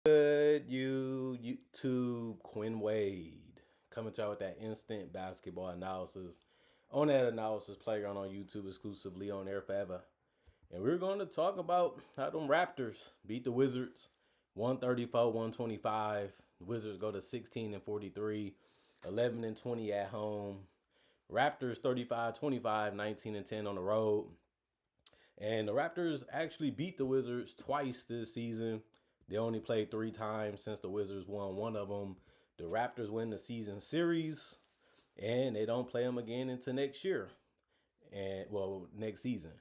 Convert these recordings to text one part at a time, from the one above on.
Good, YouTube, Quinn Wade coming to you with that instant basketball analysis on that analysis playground on YouTube exclusively on Air Forever. And we're going to talk about how them Raptors beat the Wizards 134-125. The Wizards go to 16-43, 11-20 at home. Raptors 35-25, 19-10 on the road. And the Raptors actually beat the Wizards twice this season. They only played 3 times since the Wizards won one of them. The Raptors win the season series, and they don't play them again into next year. Next season.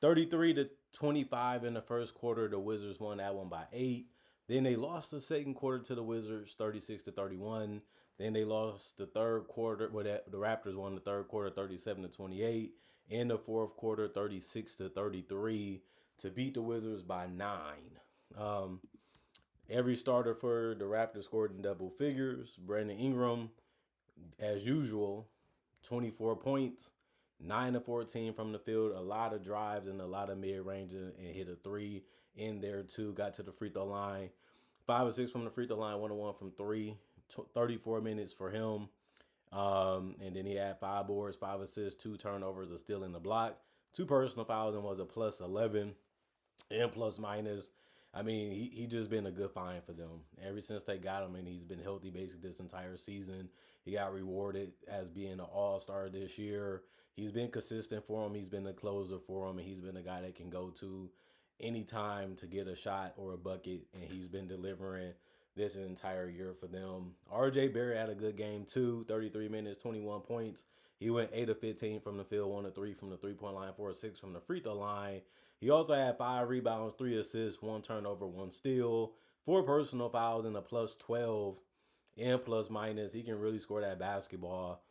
33-25 in the first quarter. The Wizards won that one by 8. Then they lost the second quarter to the Wizards, 36-31. Then they lost the third quarter. The Raptors won the third quarter, 37-28. In the fourth quarter, 36-33 to beat the Wizards by 9. Every starter for the Raptors scored in double figures. Brandon Ingram, as usual, 24 points, 9-14 from the field, a lot of drives and a lot of mid-range, and hit a 3 in there too. Got to the free throw line. 5 or 6 from the free throw line, 1-1 from 3. 34 minutes for him. And then he had 5 boards, 5 assists, 2 turnovers, a steal in the block, 2 personal fouls, and was a plus 11 and plus minus. I mean, he just been a good find for them ever since they got him, and he's been healthy basically this entire season. He got rewarded as being an all-star this year. He's been consistent for him. He's been a closer for him, and he's been a guy they can go to anytime to get a shot or a bucket, and he's been delivering this entire year for them. RJ Barrett had a good game too, 33 minutes, 21 points. He went 8 of 15 from the field, 1 of 3 from the three-point line, 4 of 6 from the free throw line. He also had 5 rebounds, 3 assists, 1 turnover, 1 steal, 4 personal fouls, and a plus 12 and plus minus. He can really score that basketball,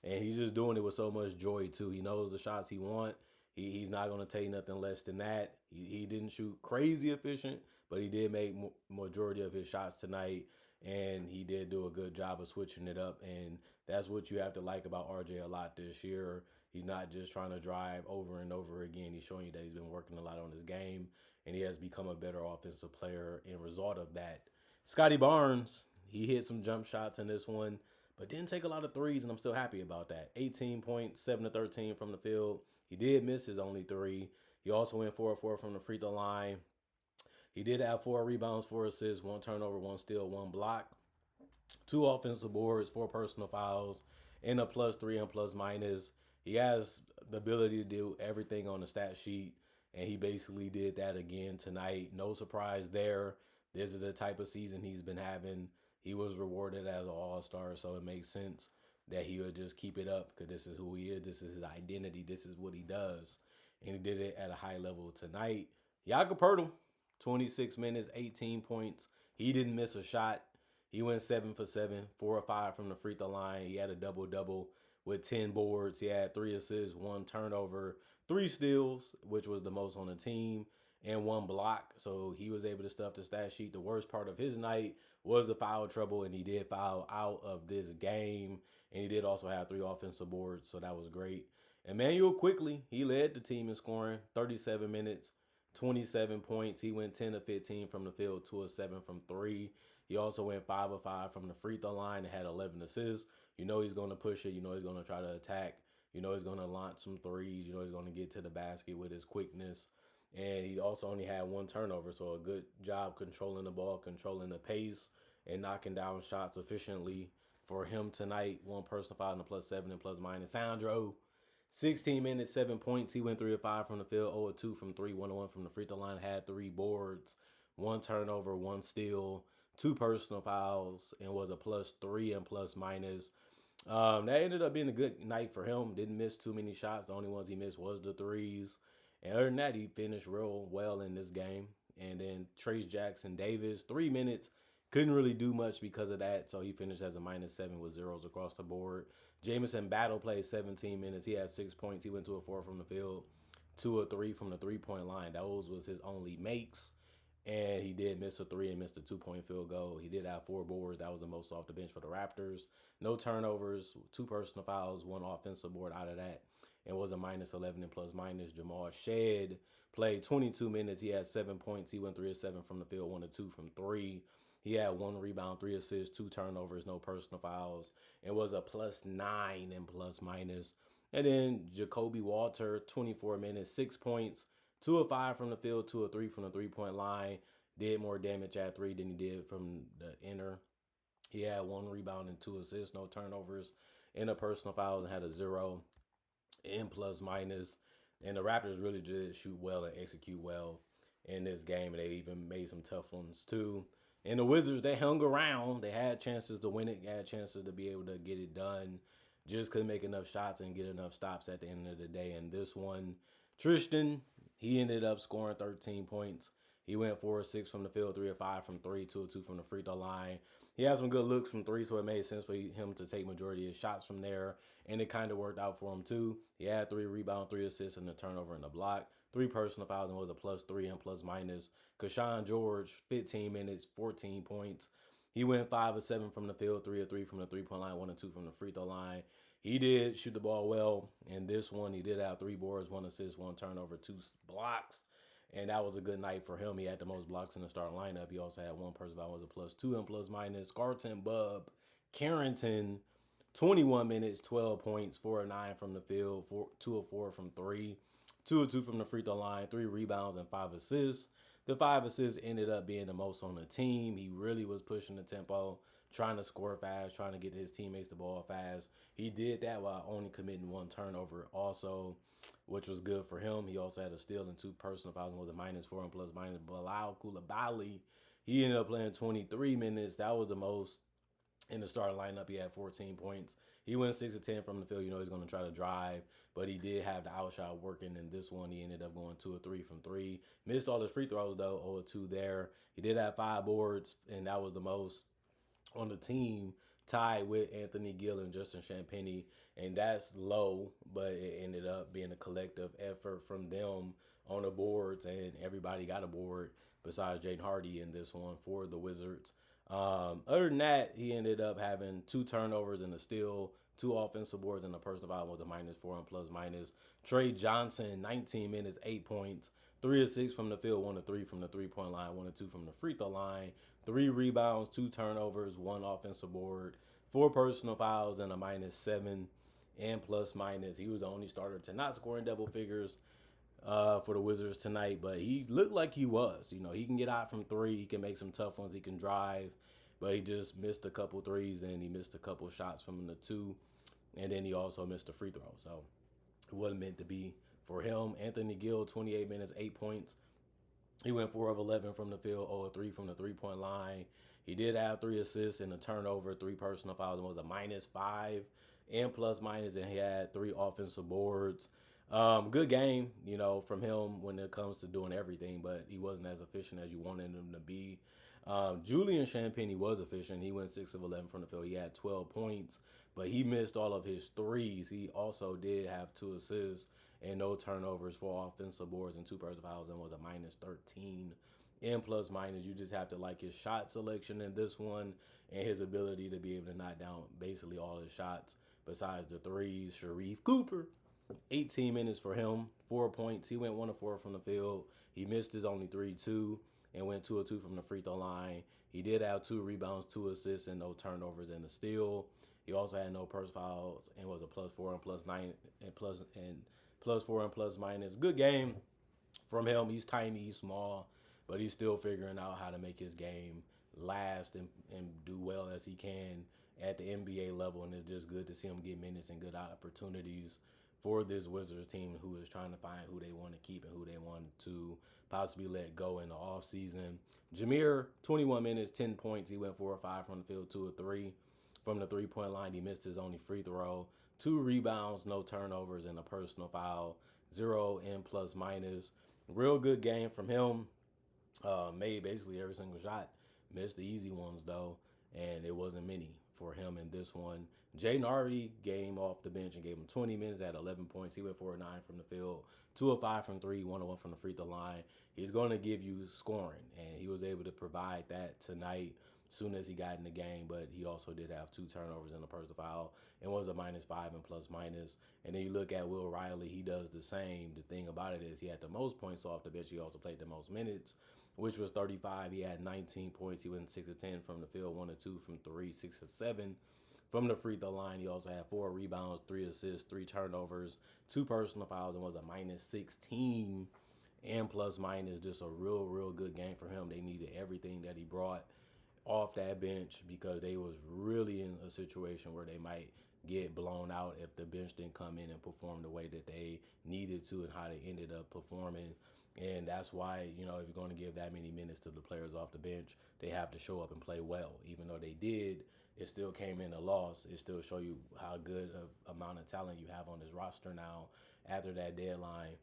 and he's just doing it with so much joy too. He knows the shots he wants. He's not going to take nothing less than that. He didn't shoot crazy efficient, but he did make majority of his shots tonight, and he did do a good job of switching it up, and that's what you have to like about RJ a lot this year. He's not just trying to drive over and over again. He's showing you that he's been working a lot on his game, and he has become a better offensive player in result of that. Scotty Barnes, he hit some jump shots in this one, but didn't take a lot of threes, and I'm still happy about that. 18 points, 7 of 13 from the field. He did miss his only 3. He also went 4 of 4 from the free throw line. He did have 4 rebounds, 4 assists, 1 turnover, 1 steal, 1 block, 2 offensive boards, 4 personal fouls, and a plus 3 and plus minus. He has the ability to do everything on the stat sheet, and he basically did that again tonight. No surprise there. This is the type of season he's been having. He was rewarded as an all-star, so it makes sense that he would just keep it up because this is who he is. This is his identity. This is what he does. And he did it at a high level tonight. Jakob Poeltl, 26 minutes, 18 points. He didn't miss a shot. He went 7 for 7, 4 or 5 from the free throw line. He had a double-double with 10 boards. He had 3 assists, 1 turnover, 3 steals, which was the most on the team, and 1 block. So he was able to stuff the stat sheet. The worst part of his night was the foul trouble, and he did foul out of this game. And he did also have 3 offensive boards, so that was great. Emmanuel Quickly, he led the team in scoring, 37 minutes, 27 points. He went 10 of 15 from the field, 2 of 7 from 3. He also went 5 of 5 from the free throw line and had 11 assists. You know he's going to push it. You know he's going to try to attack. You know he's going to launch some threes. You know he's going to get to the basket with his quickness. And he also only had 1 turnover, so a good job controlling the ball, controlling the pace, and knocking down shots efficiently for him tonight. 1 personal foul and a plus 7 and plus minus. Sandro, 16 minutes, 7 points. He went 3 of 5 from the field, 0 of 2 from 3, 1 of 1 from the free throw line, had 3 boards, 1 turnover, 1 steal, 2 personal fouls, and was a plus 3 and plus minus. That ended up being a good night for him. Didn't miss too many shots. The only ones he missed was the threes. And other than that, he finished real well in this game. And then Trace Jackson Davis, 3 minutes. Couldn't really do much because of that, so he finished as a -7 with zeros across the board. Jamison Battle played 17 minutes. He had 6 points. He went 2 of 4 from the field, 2 of 3 from the three-point line. Those was his only makes. And he did miss a 3 and missed a 2-point field goal. He did have 4 boards. That was the most off the bench for the Raptors. No turnovers, 2 personal fouls, 1 offensive board out of that. And was a -11 and plus minus. Jamal Shead played 22 minutes. He had 7 points. He went 3 of 7 from the field, 1 of 2 from 3. He had 1 rebound, 3 assists, 2 turnovers, no personal fouls, and was a +9 in plus minus. And then Jacoby Walter, 24 minutes, 6 points, 2 of 5 from the field, 2 of 3 from the 3 point line. Did more damage at three than he did from the inner. He had 1 rebound and 2 assists, no turnovers, and a personal foul, and had a 0 in plus minus. And the Raptors really did shoot well and execute well in this game. And they even made some tough ones too. And the Wizards, they hung around. They had chances to win it, had chances to be able to get it done. Just couldn't make enough shots and get enough stops at the end of the day. And this one, Tristan, he ended up scoring 13 points. He went 4 of 6 from the field, 3 of 5 from three, 2 of 2 from the free throw line. He had some good looks from three, so it made sense for him to take majority of his shots from there, and it kind of worked out for him too. He had 3 rebounds, 3 assists, and a turnover and a block. 3 personal fouls and was a +3 and plus minus. Kashawn George, 15 minutes, 14 points. He went 5 of 7 from the field, 3 of 3 from the 3 point line, 1 of 2 from the free throw line. He did shoot the ball well. In this one, he did have 3 boards, 1 assist, 1 turnover, 2 blocks. And that was a good night for him. He had the most blocks in the starting lineup. He also had 1 person that was a +2 and plus minus. Carlton Bub Carrington, 21 minutes, 12 points, 4 of 9 from the field, 2 of 4 from three, 2 of 2 from the free throw line, 3 rebounds and 5 assists. The 5 assists ended up being the most on the team. He really was pushing the tempo, trying to score fast, trying to get his teammates the ball fast. He did that while only committing 1 turnover also, which was good for him. He also had a steal and 2 personal fouls and was a -4 and plus minus. Bilal Coulibaly, he ended up playing 23 minutes. That was the most in the starting lineup. He had 14 points. He went 6 of 10 from the field. You know he's going to try to drive, but he did have the outshot working. In this one, he ended up going 2 of 3 from three. Missed all his free throws, though, 0 of 2 there. He did have 5 boards, and that was the most on the team, tied with Anthony Gill and Justin Champagnie. And that's low, but it ended up being a collective effort from them on the boards, and everybody got a board besides Jaden Hardy in this one for the Wizards. Other than that, he ended up having 2 turnovers and a steal, 2 offensive boards, and a personal foul was a -4 and plus minus. Trey Johnson, 19 minutes, 8 points, 3 of 6 from the field, 1 of 3 from the 3 point line, 1 of 2 from the free throw line, 3 rebounds, 2 turnovers, 1 offensive board, 4 personal fouls, and a -7 and plus minus. He was the only starter to not score in double figures for the Wizards tonight, but he looked like he was. You know, he can get out from three. He can make some tough ones. He can drive, but he just missed a couple threes, and he missed a couple shots from the two, and then he also missed a free throw. So it wasn't meant to be for him. Anthony Gill, 28 minutes, 8 points. He went 4 of 11 from the field, 0 of 3 from the 3 point line. He did have 3 assists and a turnover, 3 personal fouls, and was a -5 and plus minus, and he had 3 offensive boards. Good game, you know, from him when it comes to doing everything, but he wasn't as efficient as you wanted him to be. Julian Champagnie was efficient. He went 6 of 11 from the field. He had 12 points, but he missed all of his threes. He also did have 2 assists and no turnovers, 4 offensive boards, and 2 personal fouls, and was a -13 and plus minus. You just have to like his shot selection in this one and his ability to be able to knock down basically all his shots besides the threes. Sharif Cooper, 18 minutes for him, 4 points. He went 1 of 4 from the field. He missed his only three, too, and went 2 of 2 from the free throw line. He did have 2 rebounds, 2 assists, and no turnovers and a steal. He also had no personal fouls and was a +4 and +9 and +4 and plus minus. Good game from him. He's tiny, he's small, but he's still figuring out how to make his game last and do well as he can at the NBA level. And it's just good to see him get minutes and good opportunities for this Wizards team who is trying to find who they want to keep and who they want to possibly let go in the offseason. Jameer, 21 minutes, 10 points. He went 4 of 5 from the field, 2 of 3 from the 3 point line. He missed his only free throw. 2 rebounds, no turnovers, and a personal foul. 0 and plus minus. Real good game from him. Made basically every single shot. Missed the easy ones, though, and it wasn't many for him in this one. Jaden Hardy came off the bench and gave him 20 minutes at 11 points. He went 4 of 9 from the field, 2 of 5 from three, 1 of 1 from the free throw line. He's going to give you scoring, and he was able to provide that tonight as soon as he got in the game, but he also did have 2 turnovers and a personal foul and was a -5 and plus minus. And then you look at Will Riley, he does the same. The thing about it is he had the most points off the bench. He also played the most minutes which was 35. He had 19 points. He went 6 of 10 from the field, 1 of 2 from 3, 6 of 7 from the free throw line. He also had 4 rebounds, 3 assists, 3 turnovers, 2 personal fouls, and was a minus 16 and plus minus. Just a real good game for him. They needed everything that he brought off that bench because they was really in a situation where they might get blown out if the bench didn't come in and perform the way that they needed to and how they ended up performing. And that's why, if you're going to give that many minutes to the players off the bench, they have to show up and play well. Even though they did, it still came in a loss. It still show you how good of amount of talent you have on this roster now after that deadline.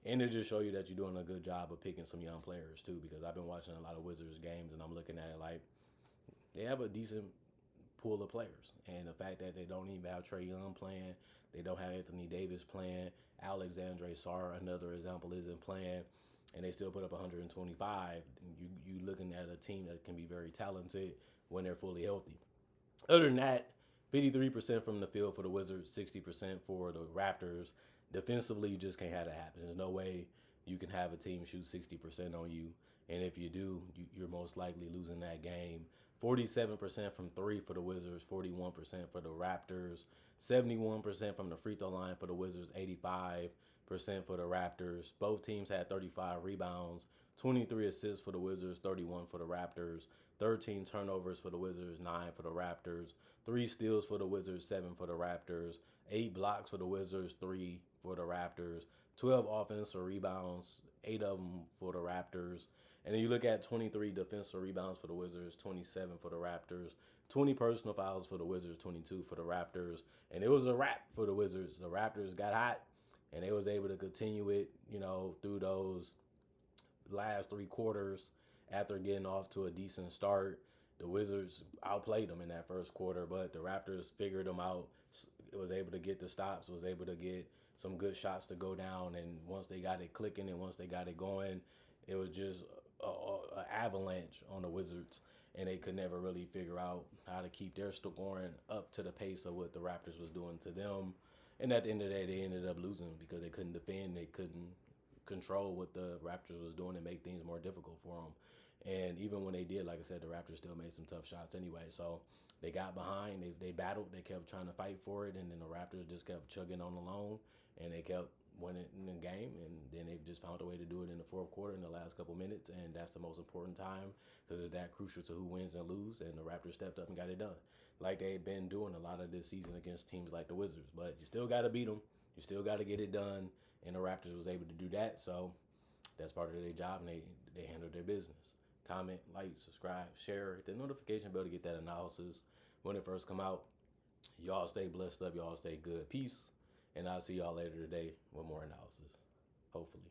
And it just show you that you're doing a good job of picking some young players too, because I've been watching a lot of Wizards games and I'm looking at it like they have a decent pool of players. And the fact that they don't even have Trae Young playing, they don't have Anthony Davis playing, Alexandre Sarr, another example, isn't playing, and they still put up 125. You looking at a team that can be very talented when they're fully healthy. Other than that, 53% from the field for the Wizards, 60% for the Raptors. Defensively, you just can't have that happen. There's no way you can have a team shoot 60% on you. And if you do, you're most likely losing that game. 47% from 3 for the Wizards, 41% for the Raptors, 71% from the free throw line for the Wizards, 85% for the Raptors. Both teams had 35 rebounds, 23 assists for the Wizards, 31 for the Raptors, 13 turnovers for the Wizards, 9 for the Raptors, 3 steals for the Wizards, 7 for the Raptors, 8 blocks for the Wizards, 3 for the Raptors, 12 offensive rebounds, 8 of them for the Raptors. And then you look at 23 defensive rebounds for the Wizards, 27 for the Raptors, 20 personal fouls for the Wizards, 22 for the Raptors. And it was a wrap for the Wizards. The Raptors got hot, and they was able to continue it, through those last 3 quarters after getting off to a decent start. The Wizards outplayed them in that first quarter, but the Raptors figured them out. It was able to get the stops, was able to get some good shots to go down. And once they got it clicking and once they got it going, it was just an avalanche on the Wizards, and they could never really figure out how to keep their scoring up to the pace of what the Raptors was doing to them. And at the end of the day, they ended up losing because they couldn't defend, they couldn't control what the Raptors was doing and make things more difficult for them. And even when they did, like I said, the Raptors still made some tough shots anyway. So they got behind, they battled, they kept trying to fight for it, and then the Raptors just kept chugging on alone, and they kept winning the game, and then they just found a way to do it in the fourth quarter in the last couple minutes, and that's the most important time because it's that crucial to who wins and lose, and the Raptors stepped up and got it done like they've been doing a lot of this season against teams like the Wizards. But you still got to beat them. You still got to get it done, and the Raptors was able to do that, so that's part of their job, and they handled their business. Comment, like, subscribe, share, hit the notification bell to get that analysis when it first come out. Y'all stay blessed up. Y'all stay good. Peace. And I'll see y'all later today with more analysis. Hopefully.